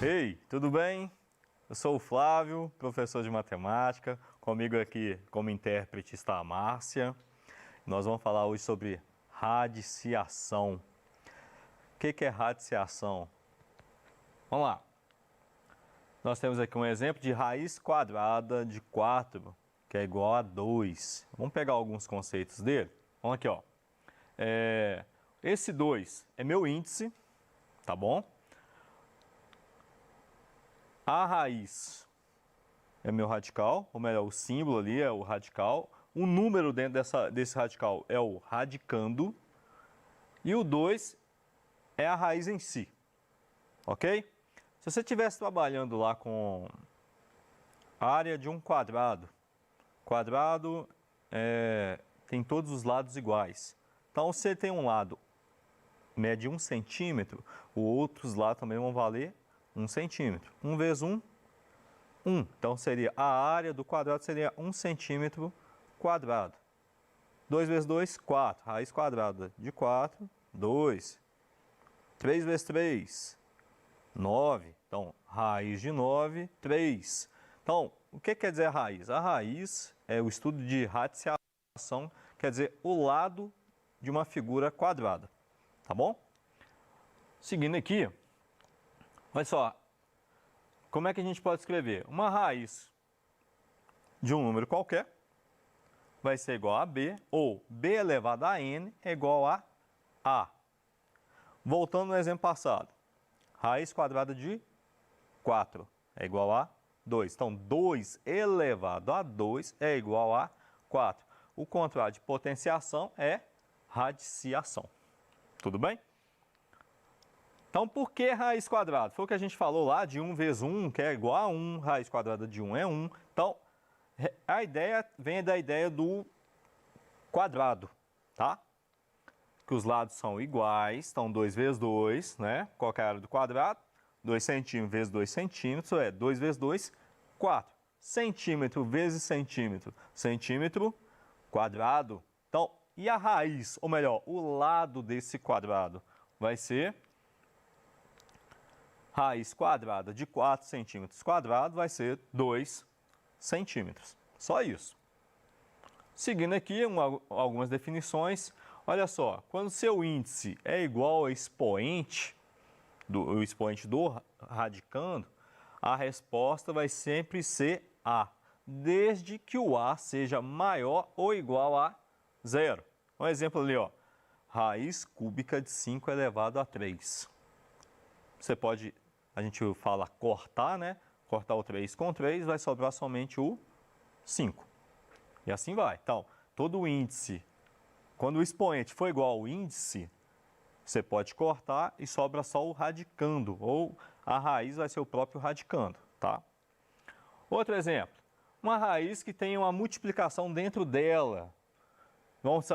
Ei, tudo bem? Eu sou o Flávio, professor de matemática. Comigo aqui como intérprete está a Márcia. Nós vamos falar hoje sobre radiciação. O que é radiciação? Vamos lá. Nós temos aqui um exemplo de raiz quadrada de 4, que é igual a 2. Vamos pegar alguns conceitos dele? Vamos aqui, ó. Esse 2 é meu índice, tá bom? A raiz é meu radical, ou melhor, o símbolo ali é o radical. O número dentro desse radical é o radicando. E o 2 é a raiz em si, ok? Se você estivesse trabalhando lá com a área de um quadrado, tem todos os lados iguais. Então, se tem um lado mede 1 centímetro, os outros lados também vão valer 1 centímetro. 1 vezes 1, 1. Então, seria a área do quadrado seria 1 centímetro quadrado. 2 vezes 2, 4. Raiz quadrada de 4, 2. 3 vezes 3, 9. Então, raiz de 9, 3. Então, o que quer dizer a raiz? A raiz é o estudo de radiciação, quer dizer o lado de uma figura quadrada. Tá bom? Seguindo aqui, olha só, como é que a gente pode escrever? Uma raiz de um número qualquer vai ser igual a b, ou b elevado a n é igual a a. Voltando no exemplo passado, raiz quadrada de 4 é igual a 2. Então, 2 elevado a 2 é igual a 4. O contrário de potenciação é radiciação. Tudo bem? Então, por que raiz quadrada? Foi o que a gente falou lá de 1 vezes 1, que é igual a 1. Raiz quadrada de 1 é 1. Então, a ideia vem da ideia do quadrado, tá? Que os lados são iguais. Então, 2 vezes 2, né? Qual é a área do quadrado? 2 centímetros vezes 2 centímetros, é 2 vezes 2, 4. Centímetro vezes centímetro, centímetro quadrado. Então, e a raiz, ou melhor, o lado desse quadrado vai ser raiz quadrada de 4 centímetros quadrado vai ser 2 centímetros. Só isso. Seguindo aqui algumas definições. Olha só, quando seu índice é igual ao expoente, o expoente do radicando, a resposta vai sempre ser A, desde que o A seja maior ou igual a 0. Um exemplo ali, ó, raiz cúbica de 5 elevado a 3. Você pode, a gente fala cortar, né? Cortar o 3 com 3, vai sobrar somente o 5. E assim vai. Então, todo o índice, quando o expoente for igual ao índice, você pode cortar e sobra só o radicando, ou a raiz vai ser o próprio radicando, tá? Outro exemplo, uma raiz que tem uma multiplicação dentro dela,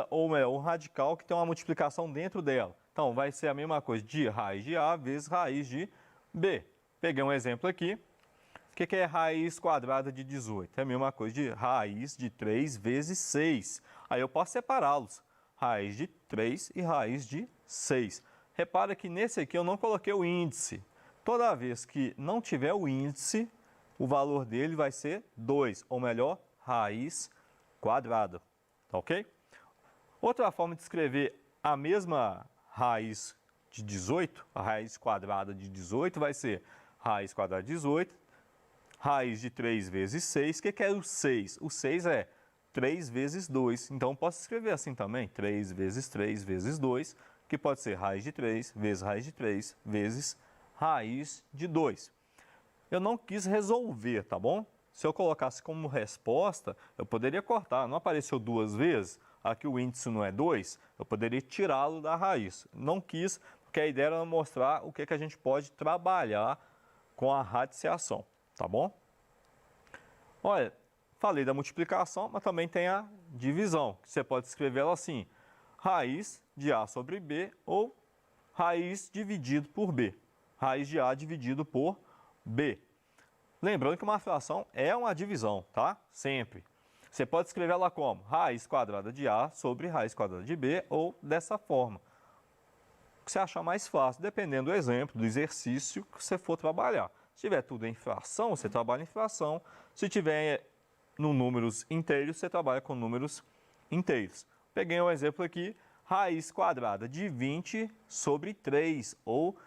ou melhor, um radical que tem uma multiplicação dentro dela. Então, vai ser a mesma coisa de raiz de A vezes raiz de B. Peguei um exemplo aqui. O que é raiz quadrada de 18? É a mesma coisa de raiz de 3 vezes 6. Aí eu posso separá-los. Raiz de 3 e raiz de 6. Repara que nesse aqui eu não coloquei o índice. Toda vez que não tiver o índice, o valor dele vai ser 2, ou melhor, raiz quadrada. Tá ok? Outra forma de escrever a mesma raiz de 18, a raiz quadrada de 18, vai ser raiz quadrada de 18, raiz de 3 vezes 6. O que é o 6? O 6 é 3 vezes 2. Então, posso escrever assim também, 3 vezes 3 vezes 2, que pode ser raiz de 3 vezes raiz de 3 vezes raiz de 2. Eu não quis resolver, tá bom? Se eu colocasse como resposta, eu poderia cortar. Não apareceu duas vezes? Aqui o índice não é 2, eu poderia tirá-lo da raiz. Não quis, porque a ideia era mostrar o que a gente pode trabalhar com a radiciação, tá bom? Olha, falei da multiplicação, mas também tem a divisão, que você pode escrever ela assim, raiz de A sobre B ou raiz dividido por B. Raiz de A dividido por B. Lembrando que uma fração é uma divisão, tá? Sempre. Você pode escrever ela como raiz quadrada de A sobre raiz quadrada de B ou dessa forma. que você achar mais fácil, dependendo do exemplo, do exercício que você for trabalhar. Se tiver tudo em fração, você trabalha em fração. Se tiver no números inteiros, você trabalha com números inteiros. Peguei um exemplo aqui, raiz quadrada de 20 sobre 3, ou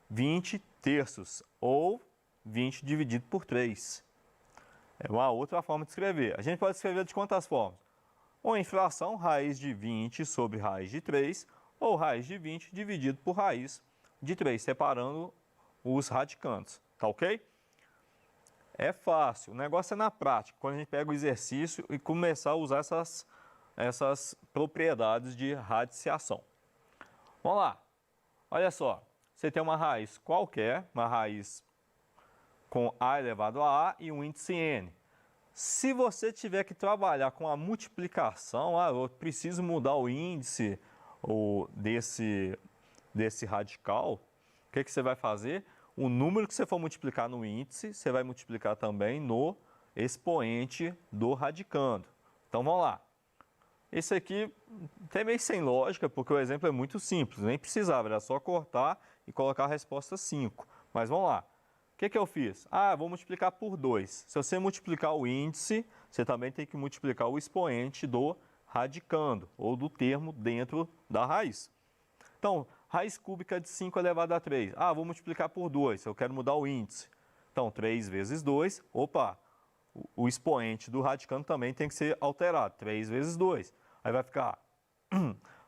20 terços, ou 20 dividido por 3. É uma outra forma de escrever. A gente pode escrever de quantas formas? Ou em fração, raiz de 20 sobre raiz de 3, ou raiz de 20 dividido por raiz de 3, separando os radicandos. Tá ok? É fácil, o negócio é na prática, quando a gente pega o exercício e começar a usar essas propriedades de radiciação. Vamos lá, olha só, você tem uma raiz qualquer, uma raiz com a elevado a a e um índice n. Se você tiver que trabalhar com a multiplicação, eu preciso mudar o índice desse radical, o que você vai fazer? O número que você for multiplicar no índice, você vai multiplicar também no expoente do radicando. Então, vamos lá. Esse aqui tem meio sem lógica, porque o exemplo é muito simples, nem precisava, era só cortar e colocar a resposta 5. Mas vamos lá. O que eu fiz? Vou multiplicar por 2. Se você multiplicar o índice, você também tem que multiplicar o expoente do radicando, ou do termo dentro da raiz. Então, raiz cúbica de 5 elevado a 3. Vou multiplicar por 2, eu quero mudar o índice. Então, 3 vezes 2, o expoente do radicando também tem que ser alterado, 3 vezes 2. Aí vai ficar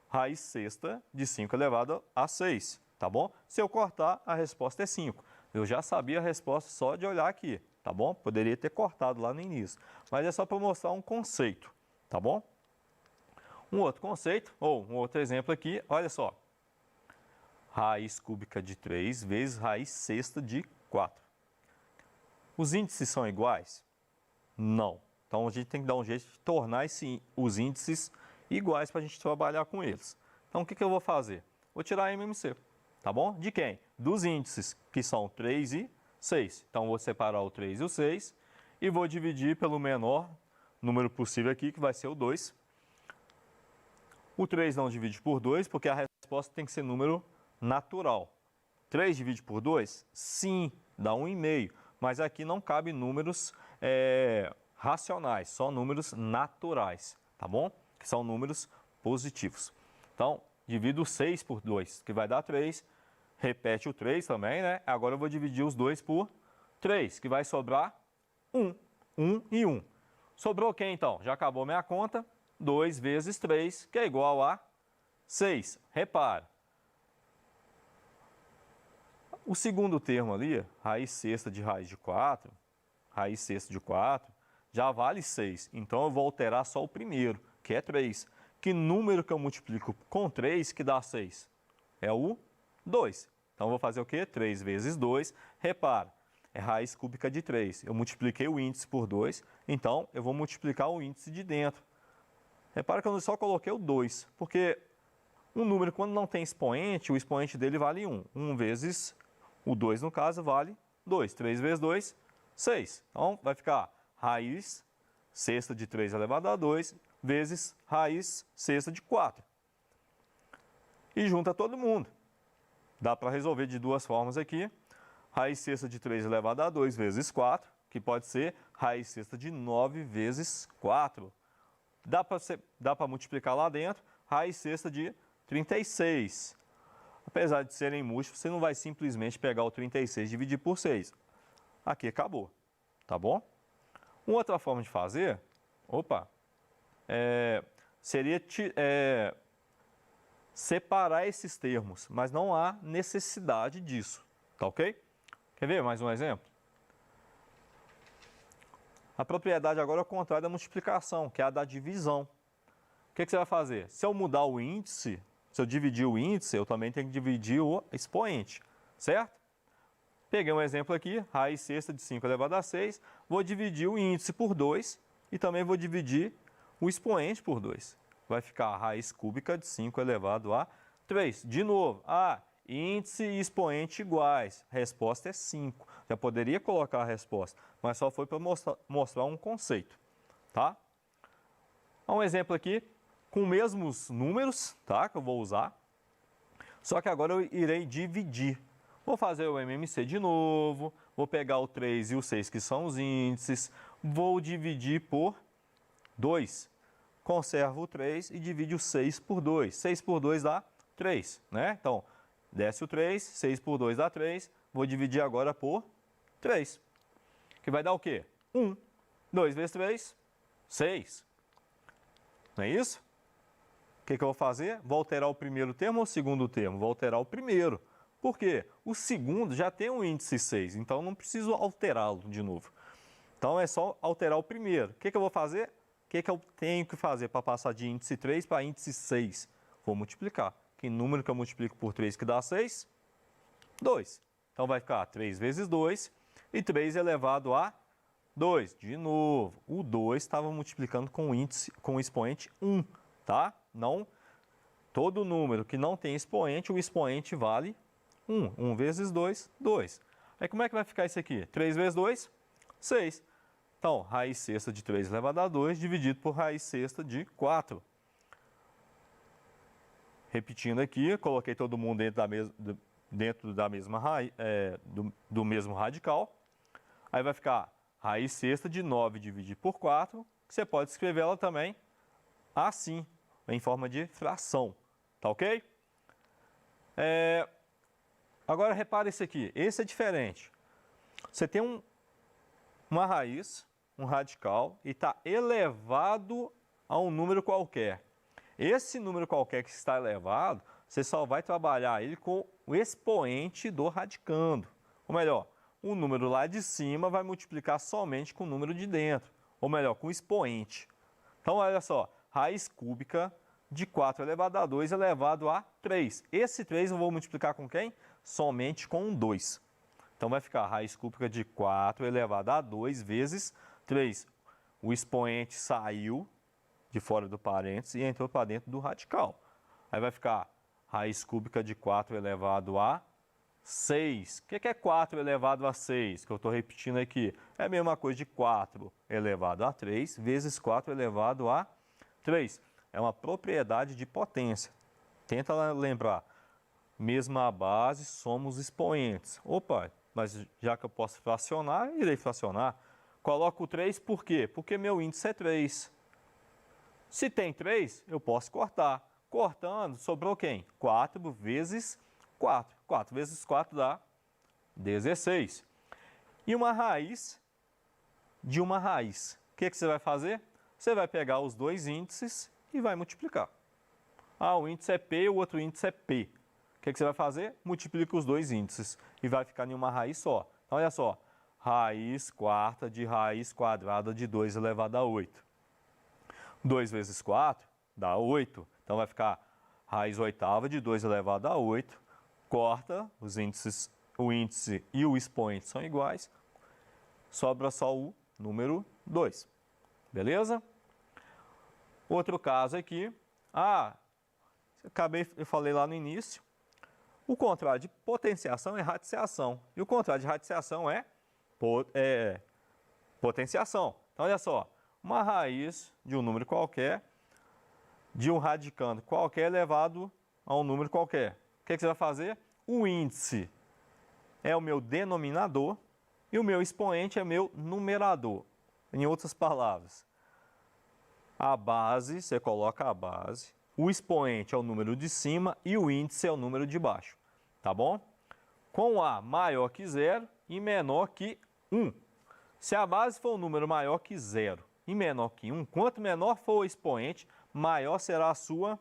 raiz sexta de 5 elevado a 6, tá bom? Se eu cortar, a resposta é 5. Eu já sabia a resposta só de olhar aqui, tá bom? Poderia ter cortado lá no início, mas é só para mostrar um conceito, tá bom? Um outro conceito, ou um outro exemplo aqui, olha só. Raiz cúbica de 3 vezes raiz sexta de 4. Os índices são iguais? Não. Então, a gente tem que dar um jeito de tornar os índices iguais para a gente trabalhar com eles. Então, o que eu vou fazer? Vou tirar a MMC, tá bom? De quem? Dos índices, que são 3 e 6. Então, vou separar o 3 e o 6 e vou dividir pelo menor número possível aqui, que vai ser o 2. O 3 não divide por 2, porque a resposta tem que ser número natural. 3 divide por 2? Sim, dá 1,5. Mas aqui não cabe números racionais, só números naturais, tá bom? Que são números positivos. Então, divido 6 por 2, que vai dar 3. Repete o 3 também, né? Agora eu vou dividir os 2 por 3, que vai sobrar 1. 1 e 1. Sobrou quem então? Já acabou minha conta. 2 vezes 3, que é igual a 6. Repara. O segundo termo ali, raiz sexta de raiz de 4, raiz sexta de 4, já vale 6. Então, eu vou alterar só o primeiro, que é 3. Que número que eu multiplico com 3 que dá 6? É o 2. Então, eu vou fazer o quê? 3 vezes 2. Repara, é raiz cúbica de 3. Eu multipliquei o índice por 2, então, eu vou multiplicar o índice de dentro. Repara que eu só coloquei o 2, porque um número, quando não tem expoente, o expoente dele vale 1. 1 vezes o 2, no caso, vale 2. 3 vezes 2, 6. Então, vai ficar raiz sexta de 3 elevado a 2 vezes raiz sexta de 4. E junta todo mundo. Dá para resolver de duas formas aqui. Raiz sexta de 3 elevado a 2 vezes 4, que pode ser raiz sexta de 9 vezes 4. Dá para multiplicar lá dentro, raiz sexta de 36. Apesar de serem múltiplos, você não vai simplesmente pegar o 36 e dividir por 6. Aqui acabou, tá bom? Uma outra forma de fazer, seria separar esses termos, mas não há necessidade disso, tá ok? Quer ver mais um exemplo? A propriedade agora é o contrário da multiplicação, que é a da divisão. O que você vai fazer? Se eu mudar o índice, se eu dividir o índice, eu também tenho que dividir o expoente, certo? Peguei um exemplo aqui, raiz sexta de 5 elevado a 6, vou dividir o índice por 2 e também vou dividir o expoente por 2. Vai ficar a raiz cúbica de 5 elevado a 3. De novo, índice e expoente iguais. A resposta é 5. Já poderia colocar a resposta, mas só foi para mostrar um conceito, tá? Um exemplo aqui, com os mesmos números, tá? Que eu vou usar. Só que agora eu irei dividir. Vou fazer o MMC de novo, vou pegar o 3 e o 6, que são os índices, vou dividir por 2. Conservo o 3 e divide o 6 por 2. 6 por 2 dá 3, né? Então, desce o 3, 6 por 2 dá 3. Vou dividir agora por 3. Que vai dar o quê? 1. 2 vezes 3, 6. Não é isso? O que eu vou fazer? Vou alterar o primeiro termo ou o segundo termo? Vou alterar o primeiro. Por quê? O segundo já tem um índice 6, então não preciso alterá-lo de novo. Então é só alterar o primeiro. O que eu vou fazer? O que eu tenho que fazer para passar de índice 3 para índice 6? Vou multiplicar. Que número que eu multiplico por 3 que dá 6? 2. Então vai ficar 3 vezes 2 e 3 elevado a 2. De novo, o 2 estava multiplicando com o expoente 1, tá? Não, todo número que não tem expoente, o expoente vale 1. 1 vezes 2, 2. Aí como é que vai ficar isso aqui? 3 vezes 2, 6. Então, raiz sexta de 3 elevado a 2 dividido por raiz sexta de 4. Repetindo aqui, coloquei todo mundo dentro da mesma raiz, do mesmo radical. Aí vai ficar raiz sexta de 9 dividido por 4, que você pode escrever ela também assim, em forma de fração. Tá ok? Agora repare esse aqui, esse é diferente. Você tem uma raiz, um radical, e está elevado a um número qualquer. Esse número qualquer que está elevado, você só vai trabalhar ele com o expoente do radicando. Ou melhor, o número lá de cima vai multiplicar somente com o número de dentro. Ou melhor, com o expoente. Então, olha só, raiz cúbica de 4 elevado a 2 elevado a 3. Esse 3 eu vou multiplicar com quem? Somente com 2. Então, vai ficar raiz cúbica de 4 elevado a 2 vezes 3. O expoente saiu de fora do parênteses e entrou para dentro do radical. Aí vai ficar raiz cúbica de 4 elevado a 6. O que é 4 elevado a 6? Que eu estou repetindo aqui. É a mesma coisa de 4 elevado a 3 vezes 4 elevado a 3. É uma propriedade de potência. Tenta lembrar. Mesma base, somos expoentes. Opa, mas já que eu posso fracionar, irei fracionar. Coloco 3 por quê? Porque meu índice é 3. Se tem 3, eu posso cortar. Cortando, sobrou quem? 4 vezes 4. 4 vezes 4 dá 16. E uma raiz de uma raiz. O que você vai fazer? Você vai pegar os dois índices e vai multiplicar. Ah, um índice é P, o outro índice é P. O que você vai fazer? Multiplica os dois índices e vai ficar em uma raiz só. Então, olha só. Raiz quarta de raiz quadrada de 2 elevado a 8. 2 vezes 4 dá 8. Então, vai ficar raiz oitava de 2 elevado a 8. Corta, os índices, o índice e o expoente são iguais. Sobra só o número 2. Beleza? Outro caso aqui. Eu falei lá no início. O contrário de potenciação é radiciação. E o contrário de radiciação é potenciação. Então, olha só. Uma raiz de um número qualquer, de um radicando qualquer elevado a um número qualquer. O que você vai fazer? O índice é o meu denominador e o meu expoente é o meu numerador. Em outras palavras, a base, você coloca a base, o expoente é o número de cima e o índice é o número de baixo. Tá bom? Com A maior que 0 e menor que 1. Se a base for um número maior que 0 e menor que 1, quanto menor for o expoente, maior será a sua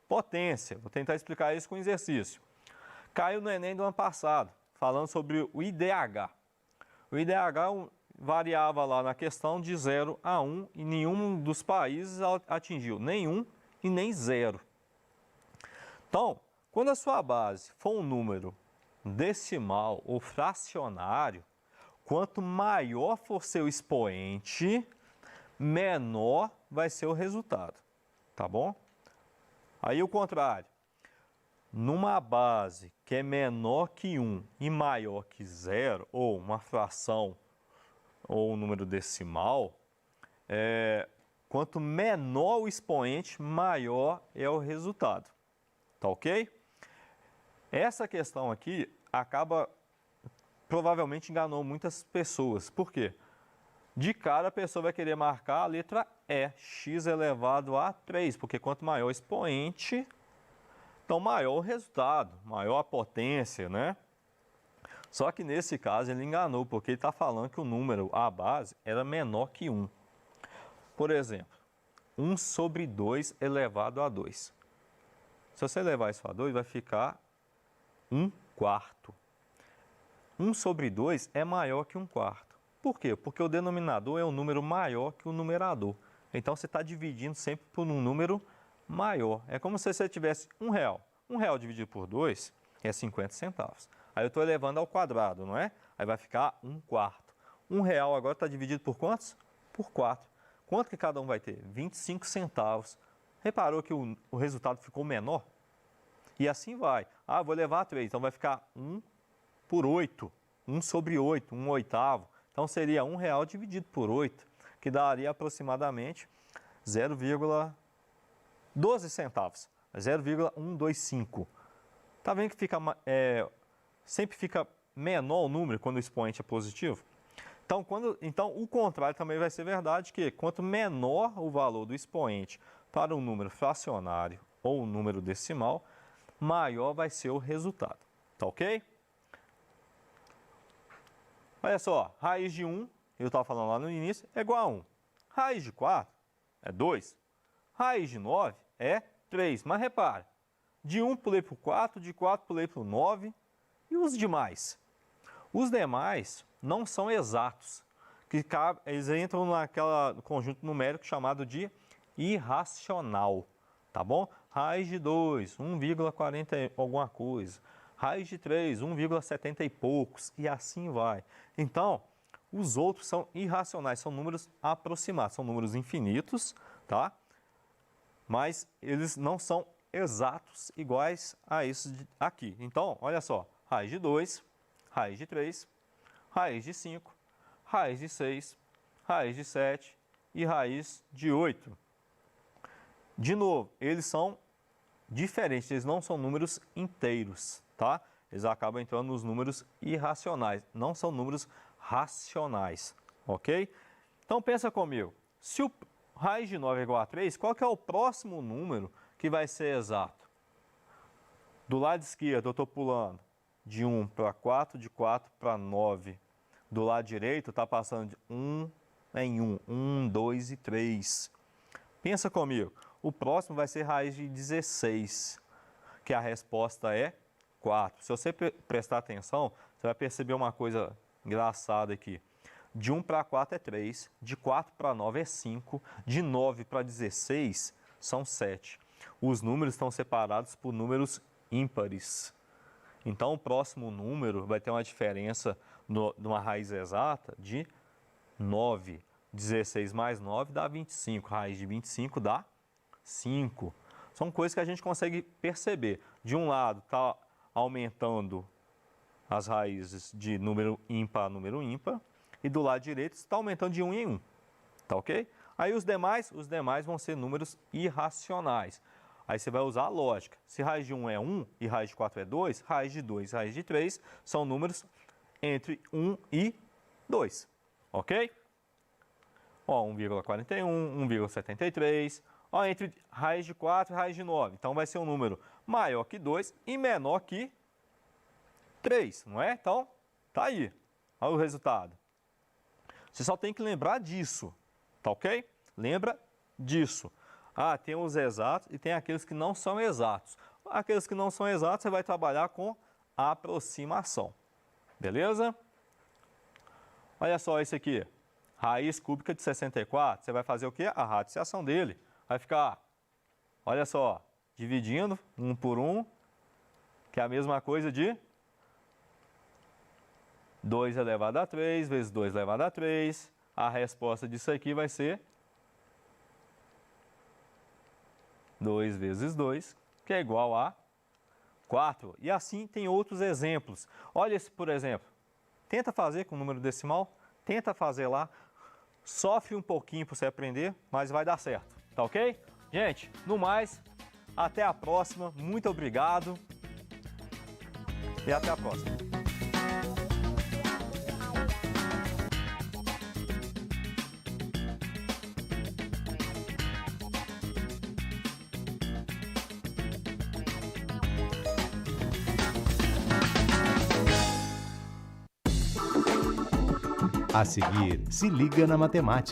potência. Vou tentar explicar isso com exercício. Caiu no Enem do ano passado, falando sobre o IDH. O IDH variava lá na questão de 0 a 1 e nenhum dos países atingiu nem 1 e nem 0. Então, quando a sua base for um número decimal ou fracionário, quanto maior for seu expoente, menor vai ser o resultado. Tá bom? Aí o contrário. Numa base que é menor que 1 e maior que 0, ou uma fração ou um número decimal, quanto menor o expoente, maior é o resultado. Tá ok? Essa questão aqui provavelmente enganou muitas pessoas. Por quê? De cara a pessoa vai querer marcar a letra E, x elevado a 3, porque quanto maior o expoente, então maior o resultado, maior a potência, né? Só que nesse caso ele enganou, porque ele está falando que o número, a base, era menor que 1. Por exemplo, 1 sobre 2 elevado a 2. Se você levar isso a 2, vai ficar 1 quarto. 1 sobre 2 é maior que 1 quarto. Por quê? Porque o denominador é um número maior que o numerador. Então você está dividindo sempre por um número maior. É como se você tivesse R$1. R$1 dividido por 2 é 50 centavos. Aí eu estou elevando ao quadrado, não é? Aí vai ficar 1 quarto. R$1 agora está dividido por quantos? Por 4. Quanto que cada um vai ter? 25 centavos. Reparou que o resultado ficou menor? E assim vai. Ah, vou levar a 3, então vai ficar 1 por 8. 1 sobre 8, 1 oitavo. Então seria R$1 dividido por 8, que daria aproximadamente 0,12 centavos. 0,125. Tá vendo que fica, sempre fica menor o número quando o expoente é positivo? Então, o contrário também vai ser verdade, que quanto menor o valor do expoente para um número fracionário ou um número decimal, maior vai ser o resultado. Tá ok? Olha só, raiz de 1, eu estava falando lá no início, é igual a 1. Raiz de 4 é 2. Raiz de 9 é 3. Mas repare, de 1 pulei para o 4, de 4 pulei para o 9. E os demais? Os demais não são exatos. Eles entram naquele conjunto numérico chamado de irracional. Tá bom? Raiz de 2, 1,40 alguma coisa. Raiz de 3, 1,70 e poucos. E assim vai. Então, os outros são irracionais, são números aproximados, são números infinitos, tá? Mas eles não são exatos iguais a esses aqui. Então, olha só, raiz de 2, raiz de 3, raiz de 5, raiz de 6, raiz de 7 e raiz de 8. De novo, eles são diferentes, eles não são números inteiros, tá? Eles acabam entrando nos números irracionais, não são números racionais, ok? Então pensa comigo, se o raiz de 9 é igual a 3, qual que é o próximo número que vai ser exato? Do lado esquerdo eu estou pulando de 1 para 4, de 4 para 9. Do lado direito está passando de 1 em 1, 1, 2 e 3. Pensa comigo, o próximo vai ser raiz de 16, que a resposta é 4. Se você prestar atenção, você vai perceber uma coisa engraçada aqui. De 1 para 4 é 3, de 4 para 9 é 5, de 9 para 16 são 7. Os números estão separados por números ímpares. Então, o próximo número vai ter uma diferença numa raiz exata de 9. 16 mais 9 dá 25. Raiz de 25 dá 5. São coisas que a gente consegue perceber. De um lado, está aumentando as raízes de número ímpar a número ímpar. E do lado direito está aumentando de 1 em 1. Tá ok? Aí os demais vão ser números irracionais. Aí você vai usar a lógica. Se raiz de 1 é 1 e raiz de 4 é 2, raiz de 2 e raiz de 3 são números entre 1 e 2. Ok? Ó, 1,41, 1,73. Ó, entre raiz de 4 e raiz de 9. Então vai ser um número maior que 2 e menor que 3, não é? Então, tá aí. Olha o resultado. Você só tem que lembrar disso, tá ok? Lembra disso. Ah, tem os exatos e tem aqueles que não são exatos. Aqueles que não são exatos, você vai trabalhar com aproximação. Beleza? Olha só esse aqui. Raiz cúbica de 64. Você vai fazer o quê? A radiciação dele. Vai ficar, olha só, dividindo 1 por 1, que é a mesma coisa de 2 elevado a 3 vezes 2 elevado a 3. A resposta disso aqui vai ser 2 vezes 2, que é igual a 4. E assim tem outros exemplos. Olha esse, por exemplo. Tenta fazer com número decimal. Tenta fazer lá. Sofre um pouquinho para você aprender, mas vai dar certo. Tá ok? Gente, no mais, até a próxima. Muito obrigado. e até a próxima. A seguir, se liga na matemática.